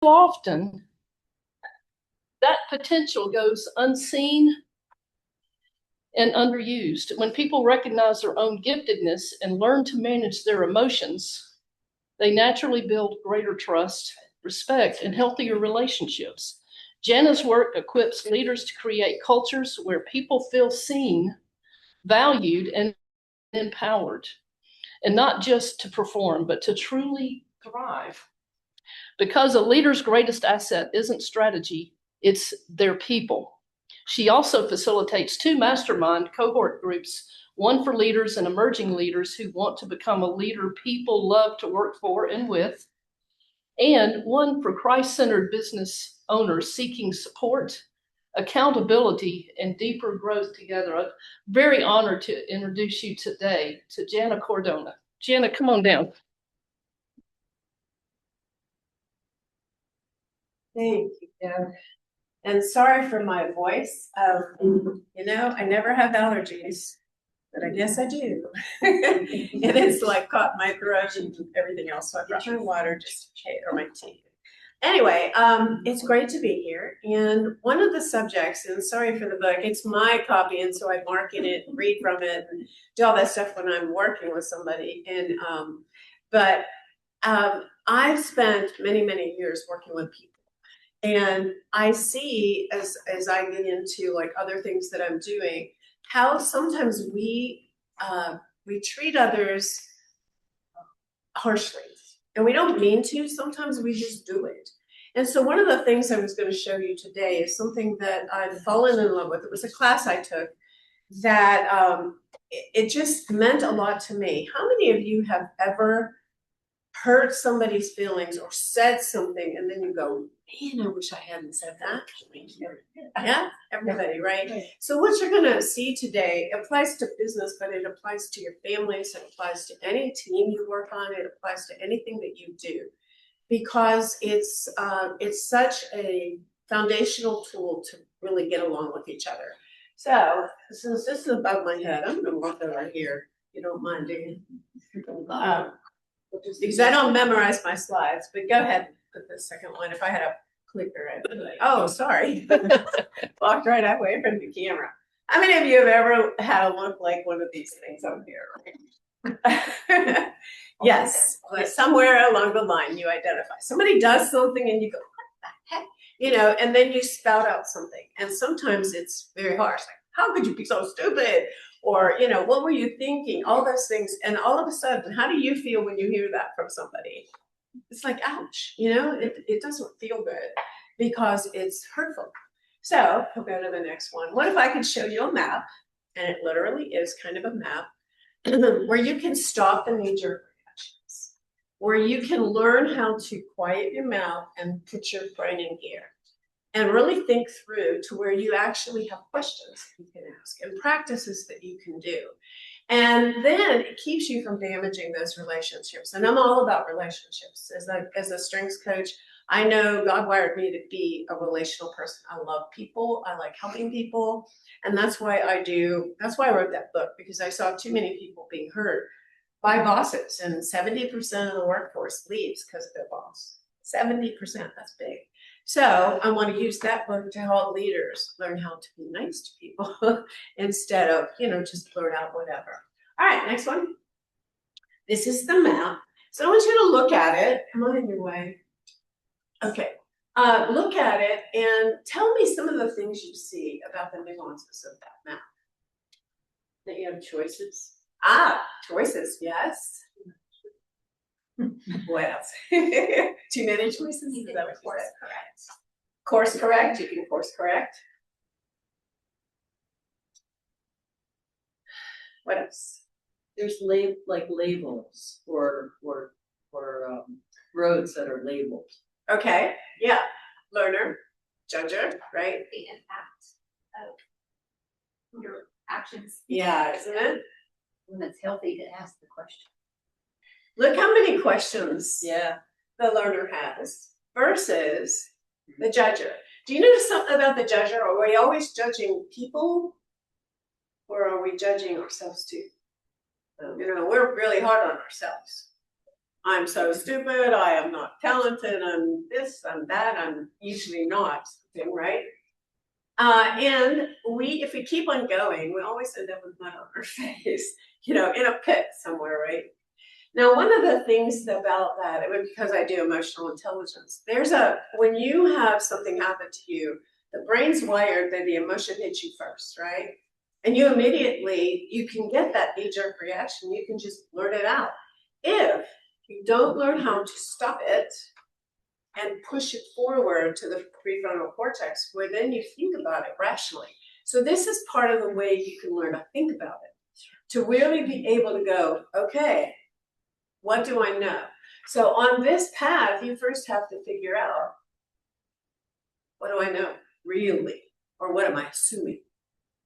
often that potential goes unseen and underused. When people recognize their own giftedness and learn to manage their emotions, they naturally build greater trust, respect, and healthier relationships. Jana's work equips leaders to create cultures where people feel seen, valued, and empowered, and not just to perform, but to truly thrive. Because a leader's greatest asset isn't strategy, it's their people. She also facilitates 2 mastermind cohort groups, one for leaders and emerging leaders who want to become a leader people love to work for and with, and one for Christ-centered business owners seeking support, accountability, and deeper growth together. I'm very honored to introduce you today to Jana Cardona. Jana, come on down. Thank you, Deb. And sorry for my voice. I never have allergies, but I guess I do. And it's like caught my throat and everything else. So I brought my water just in case, or my tea. Anyway, it's great to be here. And one of the subjects, and sorry for the book, it's my copy, and so I mark in it, read from it, and do all that stuff when I'm working with somebody. And I've spent many, many years working with people. And I see as I get into like other things that I'm doing, how sometimes we treat others harshly, and we don't mean to. Sometimes we just do it. And so one of the things I was going to show you today is something that I've fallen in love with. It was a class I took that it just meant a lot to me. How many of you have ever hurt somebody's feelings or said something and then you go, man, I wish I hadn't said that? Yeah, everybody, right? So what you're gonna see today applies to business, but it applies to your families, it applies to any team you work on, it applies to anything that you do, because it's such a foundational tool to really get along with each other. So since this is above my head, I'm gonna walk over here, if you don't mind, do you? Because I don't memorize my slides, but go ahead and put the second one. If I had a clicker, I'd be like, oh, sorry. Walked right away from the camera. How many of you have ever had a look like one of these things up here? Right? Yes, somewhere along the line you identify. Somebody does something and you go, what the heck? And then you spout out something. And sometimes it's very harsh. Like, how could you be so stupid? Or, what were you thinking? All those things. And all of a sudden, how do you feel when you hear that from somebody? It's like, ouch, it doesn't feel good because it's hurtful. So we'll go to the next one. What if I could show you a map? And it literally is kind of a map where you can stop the knee-jerk reactions, where you can learn how to quiet your mouth and put your brain in gear. And really think through to where you actually have questions you can ask and practices that you can do. And then it keeps you from damaging those relationships. And I'm all about relationships. As a strengths coach, I know God wired me to be a relational person. I love people. I like helping people. And that's why I wrote that book, because I saw too many people being hurt by bosses. And 70% of the workforce leaves because of their boss. 70%, that's big. So I want to use that book to help leaders learn how to be nice to people instead of, just blurt out whatever. All right, next one. This is the map. So I want you to look at it. Come on in your way. Okay. Look at it and tell me some of the things you see about the nuances of that map. That you have choices. Choices, yes. What else? Too many choices? Is that what you said? Correct. Course correct. You can course correct. What else? There's labels for roads that are labeled. Okay. Yeah. Learner, judger, right? The impact of your actions. Yeah, isn't it? When it's healthy to ask the question. Look how many questions the learner has versus the judger. Do you notice something about the judger? Are we always judging people, or are we judging ourselves too? We're really hard on ourselves. I'm so stupid, I am not talented, I'm this, I'm that, I'm usually not, right? And if we keep on going, we always end up with mud on our face, in a pit somewhere, right? Now, one of the things about that, because I do emotional intelligence, when you have something happen to you, the brain's wired that the emotion hits you first, right? And you can get that knee-jerk reaction, you can just blurt it out. If you don't learn how to stop it and push it forward to the prefrontal cortex, where then you think about it rationally. So this is part of the way you can learn to think about it, to really be able to go, okay, what do I know? So on this path, you first have to figure out, what do I know, really? Or what am I assuming,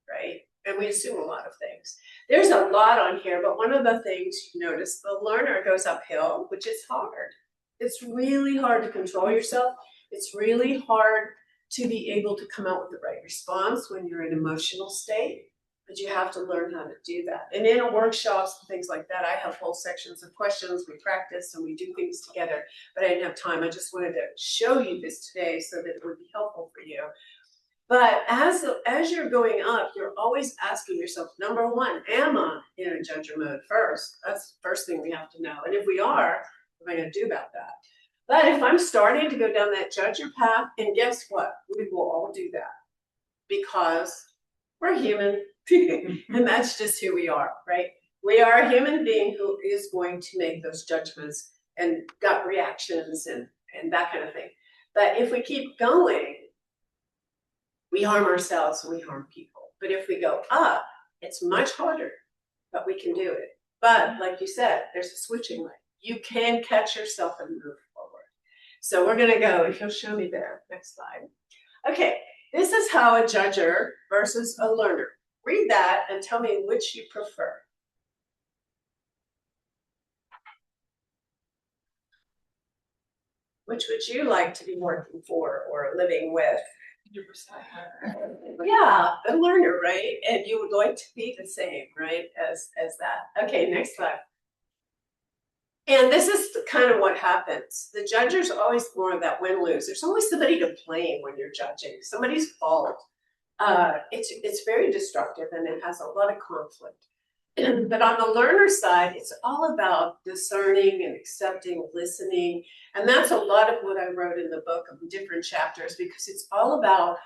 right? And we assume a lot of things. There's a lot on here, but one of the things you notice, the learner goes uphill, which is hard. It's really hard to control yourself. It's really hard to be able to come out with the right response when you're in an emotional state. But you have to learn how to do that. And in workshops and things like that, I have whole sections of questions. We practice and we do things together, but I didn't have time. I just wanted to show you this today so that it would be helpful for you. But as you're going up, you're always asking yourself, number one, am I in a judger mode first? That's the first thing we have to know. And if we are, what am I going to do about that? But if I'm starting to go down that judger path, and guess what? We will all do that because we're human. And that's just who we are, right? We are a human being who is going to make those judgments and gut reactions and that kind of thing. But if we keep going, we harm ourselves and we harm people. But if we go up, it's much harder, but we can do it. But like you said, there's a switching line. You can catch yourself and move forward. So we're gonna go, if you'll show me there, next slide. Okay, this is how a judger versus a learner. Read that and tell me which you prefer. Which would you like to be working for or living with? 100%. Yeah, the learner, right? And you would like to be the same, right, as that. Okay, next slide. And this is kind of what happens. The judger's always more of that win-lose. There's always somebody to blame when you're judging, somebody's fault. It's very destructive and it has a lot of conflict. But on the learner side, it's all about discerning and accepting, listening. And that's a lot of what I wrote in the book of different chapters, because it's all about,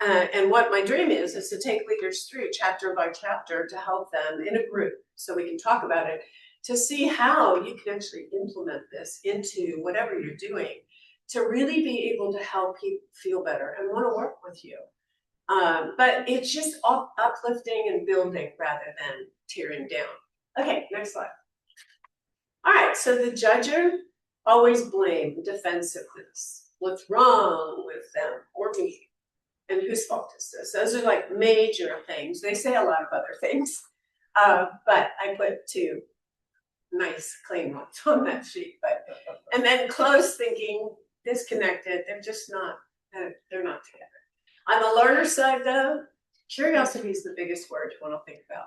and what my dream is to take leaders through chapter by chapter to help them in a group so we can talk about it, to see how you can actually implement this into whatever you're doing, to really be able to help people feel better and want to work with you. But it's just uplifting and building rather than tearing down. Okay, next slide. All right, so the judger always blame, defensiveness. What's wrong with them or me? And whose fault is this? Those are like major things. They say a lot of other things, but I put two nice clean ones on that sheet. And then close thinking, disconnected. They're just not. They're not together. On the learner side, though, curiosity is the biggest word you want to think about.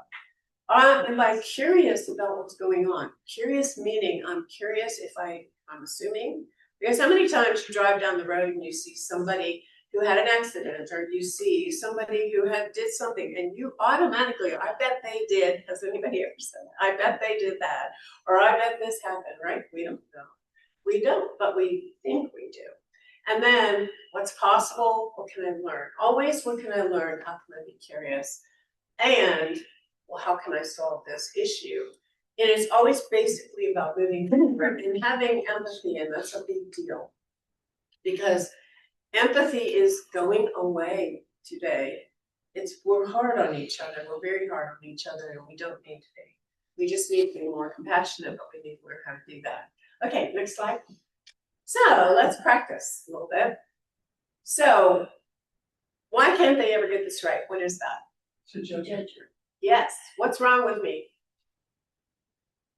I'm like curious about what's going on. Curious meaning I'm curious if I'm assuming. Because how many times you drive down the road and you see somebody who had an accident, or you see somebody who did something, and you automatically, I bet they did. Has anybody ever said that? I bet they did that, or I bet this happened, right? We don't know. We don't, but we think we do. And then what's possible? What can I learn? Always, what can I learn? How can I be curious? And, well, how can I solve this issue? It is always basically about moving forward and having empathy, and that's a big deal. Because empathy is going away today. We're hard on each other. We're very hard on each other, and we don't need to be. We just need to be more compassionate, but we need to learn how to do that. Okay, next slide. So let's practice a little bit. So why can't they ever get this right? What is that? Judger. Yes. What's wrong with me?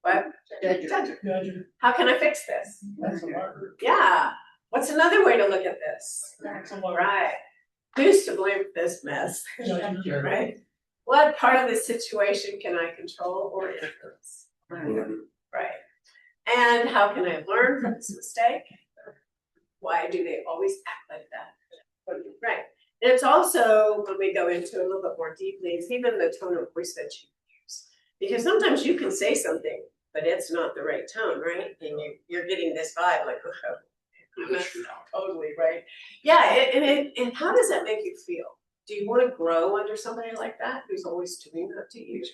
What? Judger. How can I fix this? That's a marker. Yeah. What's another way to look at this? Right. Who's to blame for this mess? Judger. Right. What part of the situation can I control or influence? Right. And how can I learn from this mistake? Why do they always act like that? Right. And it's also, when we go into a little bit more deeply, it's even the tone of voice that you use. Because sometimes you can say something, but it's not the right tone, right? And you're getting this vibe like, oh, that's totally right. Yeah, and how does that make you feel? Do you want to grow under somebody like that who's always doing that to you?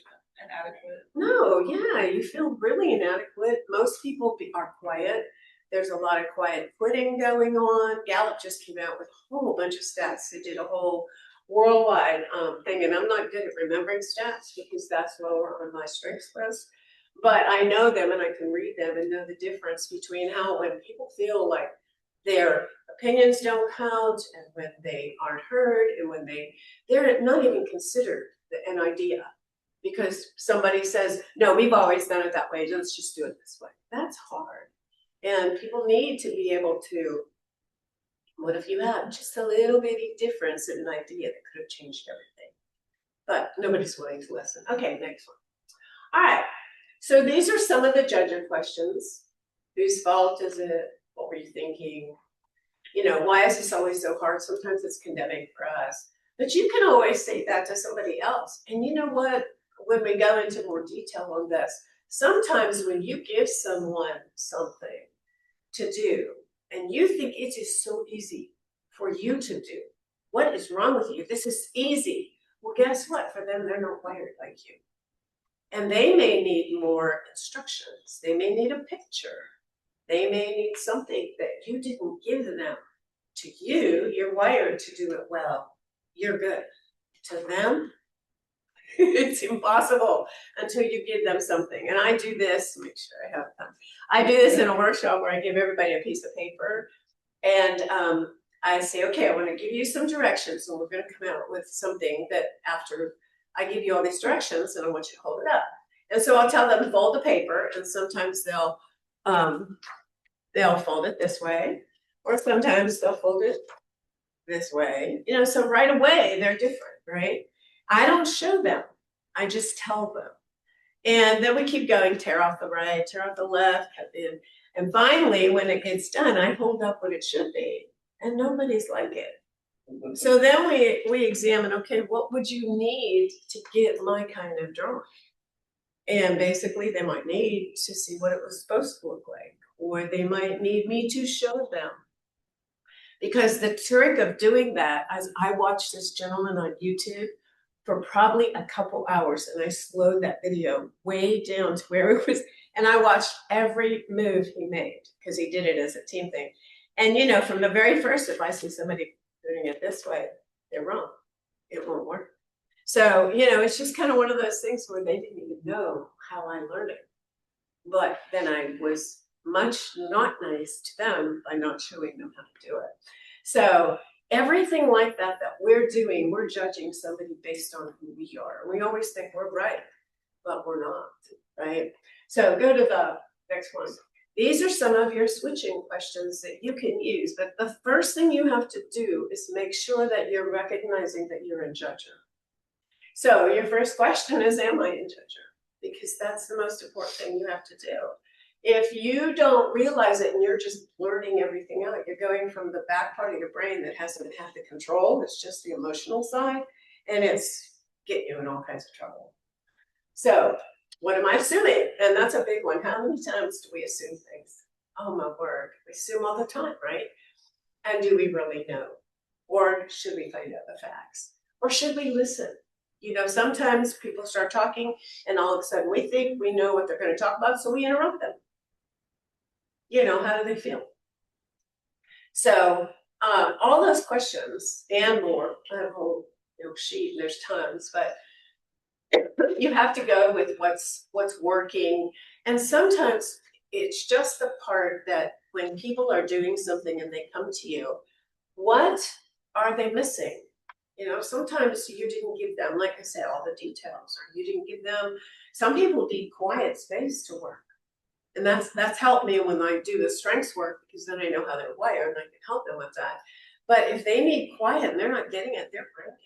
Inadequate. No, yeah, you feel really inadequate. Most people are quiet. There's a lot of quiet quitting going on. Gallup just came out with a whole bunch of stats. They did a whole worldwide thing, and I'm not good at remembering stats because that's lower on my strengths list. But I know them and I can read them and know the difference between how when people feel like their opinions don't count and when they aren't heard and when they're not even considered an idea. Because somebody says, no, we've always done it that way, let's just do it this way. That's hard. And people need to be able to, what if you had just a little bitty difference in an idea that could have changed everything? But nobody's willing to listen. Okay, next one. All right, so these are some of the judging questions. Whose fault is it? What were you thinking? You know, why is this always so hard? Sometimes it's condemning for us. But you can always say that to somebody else. And you know what? When we go into more detail on this, sometimes when you give someone something to do and you think it is so easy for you to do, what is wrong with you? This is easy. Well, guess what? For them, they're not wired like you. And they may need more instructions. They may need a picture. They may need something that you didn't give them. To you, you're wired to do it well. You're good. To them, it's impossible until you give them something. And I do this, make sure I have time. I do this in a workshop where I give everybody a piece of paper and I say, okay, I want to give you some directions and we're going to come out with something that after I give you all these directions and I want you to hold it up. And so I'll tell them fold the paper and sometimes they'll fold it this way or sometimes they'll fold it this way. You know, so right away they're different, right? I don't show them, I just tell them. And then we keep going, tear off the right, tear off the left, cut in. And finally, when it gets done, I hold up what it should be. And nobody's like it. So then we examine, okay, what would you need to get my kind of drawing? And basically they might need to see what it was supposed to look like. Or they might need me to show them. Because the trick of doing that, as I watched this gentleman on YouTube for probably a couple hours and I slowed that video way down to where it was, and I watched every move he made because he did it as a team thing. And you know, from the very first, if I see somebody doing it this way, they're wrong. It won't work. So, you know, it's just kind of one of those things where they didn't even know how I learned it. But then I was much not nice to them by not showing them how to do it. So everything like that we're doing, we're judging somebody based on who we are. We always think we're right, but we're not, right? So go to the next one. These are some of your switching questions that you can use, but the first thing you have to do is make sure that you're recognizing that you're in judger. So your first question is, am I in judger? Because that's the most important thing you have to do. If you don't realize it and you're just blurting everything out, you're going from the back part of your brain that hasn't had the control, it's just the emotional side, and it's getting you in all kinds of trouble. So what am I assuming? And that's a big one. How many times do we assume things? Oh my word, we assume all the time, right? And do we really know? Or should we find out the facts? Or should we listen? You know, sometimes people start talking and all of a sudden we think we know what they're going to talk about, so we interrupt them. You know, how do they feel? So all those questions and more, I have a whole sheet and there's tons, but you have to go with what's working. And sometimes it's just the part that when people are doing something and they come to you, what are they missing? You know, sometimes you didn't give them, like I said, all the details, or you didn't give them, some people need quiet space to work. And that's helped me when I do the strengths work, because then I know how they're wired and I can help them with that. But if they need quiet and they're not getting it, they're breaking.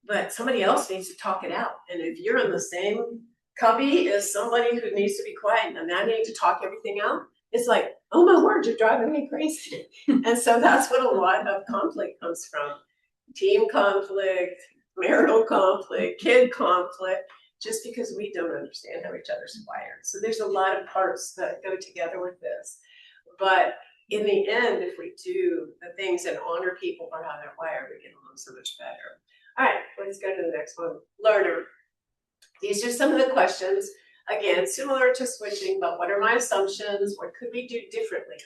But somebody else needs to talk it out. And if you're in the same Cubby is somebody who needs to be quiet and I need to talk everything out. It's like, oh my word, you're driving me crazy. And so that's what a lot of conflict comes from. Team conflict, marital conflict, kid conflict, just because we don't understand how each other's wired. So there's a lot of parts that go together with this. But in the end, if we do the things and honor people for how they're wired, we get along so much better. All right, let's go to the next one. Learner. These are some of the questions. Again, similar to switching, but what are my assumptions? What could we do differently?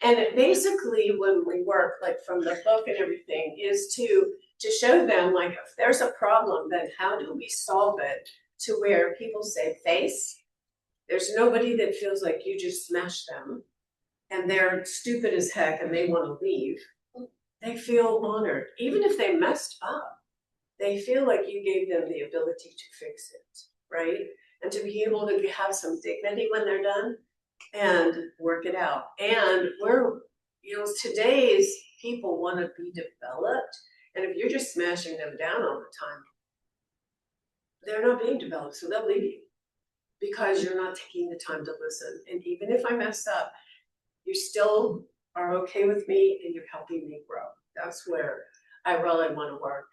And basically, when we work, like from the book and everything, is to show them, like, if there's a problem, then how do we solve it to where people save face? There's nobody that feels like you just smashed them and they're stupid as heck and they want to leave. They feel honored. Even if they messed up, they feel like you gave them the ability to fix it, right? And to be able to have some dignity when they're done and work it out. And today's people want to be developed. And if you're just smashing them down all the time, they're not being developed, so they'll leave you because you're not taking the time to listen. And even if I mess up, you still are okay with me and you're helping me grow. That's where I really want to work.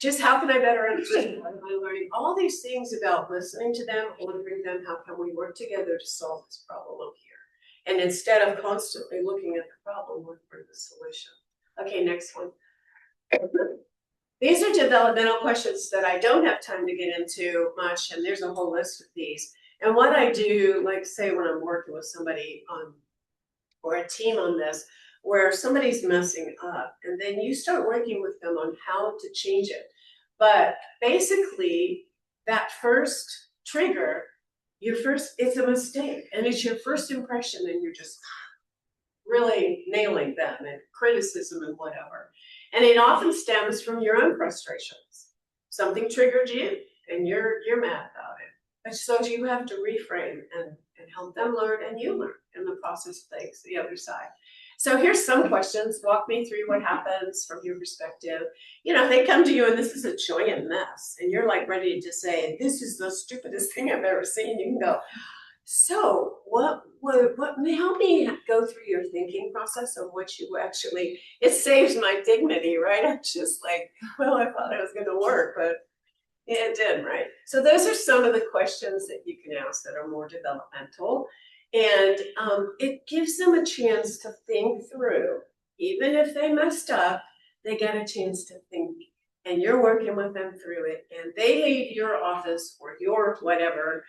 Just how can I better understand? What am I learning? All these things about listening to them, honoring them, how can we work together to solve this problem over here? And instead of constantly looking at the problem, look for the solution. Okay, next one. These are developmental questions that I don't have time to get into much, and there's a whole list of these. And what I do, like say when I'm working with somebody on, or a team on this, where somebody's messing up, and then you start working with them on how to change it. But basically, that first trigger, it's a mistake, and it's your first impression, and you're just really nailing them and criticism and whatever. And it often stems from your own frustrations. Something triggered you, and you're mad about it. And so you have to reframe and help them learn, and you learn, and the process takes the other side. So here's some questions. Walk me through what happens from your perspective. If they come to you and this is a giant mess, and you're like ready to say, this is the stupidest thing I've ever seen, you can go, so what help me go through your thinking process of what you actually, it saves my dignity, right? I'm just like, well, I thought it was going to work, but it didn't, right? So those are some of the questions that you can ask that are more developmental. And it gives them a chance to think through. Even if they messed up, they get a chance to think. And you're working with them through it. And they leave your office or your whatever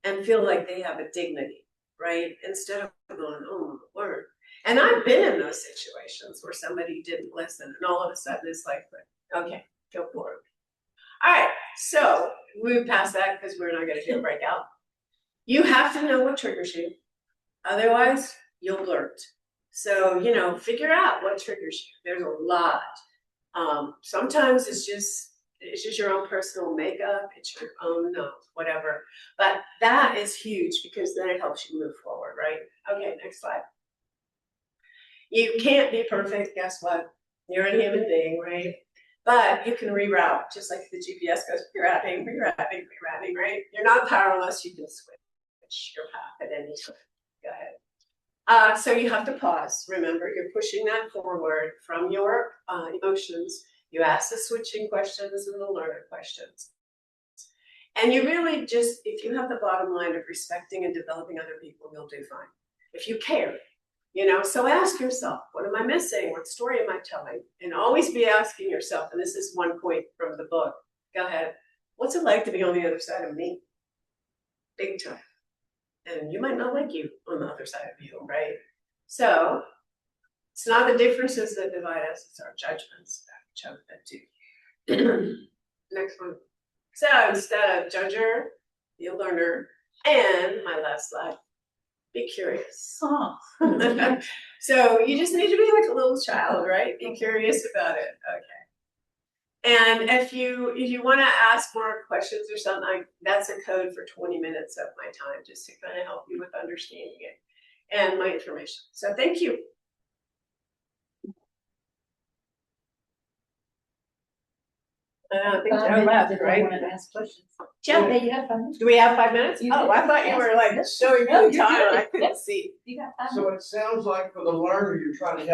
and feel like they have a dignity, right? Instead of going, oh, my word. And I've been in those situations where somebody didn't listen. And all of a sudden it's like, okay, go for it. All right, so we move past that because we're not going to do a breakout. You have to know what triggers you. Otherwise, you'll blurt. So, figure out what triggers you. There's a lot. Sometimes it's just your own personal makeup. It's your own whatever. But that is huge because then it helps you move forward, right? Okay, next slide. You can't be perfect. Guess what? You're a human being, right? But you can reroute, just like the GPS goes rerouting, right? You're not powerless. You can switch your path at any time. Go ahead. So you have to pause. Remember, you're pushing that forward from your emotions. You ask the switching questions and the learner questions. And you really just, if you have the bottom line of respecting and developing other people, you'll do fine. If you care, so ask yourself, what am I missing? What story am I telling? And always be asking yourself, and this is one point from the book. Go ahead. What's it like to be on the other side of me? Big time. And you might not like you on the other side of you, right? So it's not the differences that divide us, it's our judgments that choke that too. Next one. So instead of judger, be a learner, and my last slide, be curious. Oh. So you just need to be like a little child, right? Be curious about it. Okay. And if you want to ask more questions or something, that's a code for 20 minutes of my time, just to kind of help you with understanding it and my information. So thank you. I think Joe left, right? I want to ask questions. Joe, you have 5 minutes. Do we have 5 minutes? You Oh, do. I thought you were like Yes. showing No, me the you're time and I good. couldn't see. You got 5 minutes. So it sounds like for the learner, you're trying to help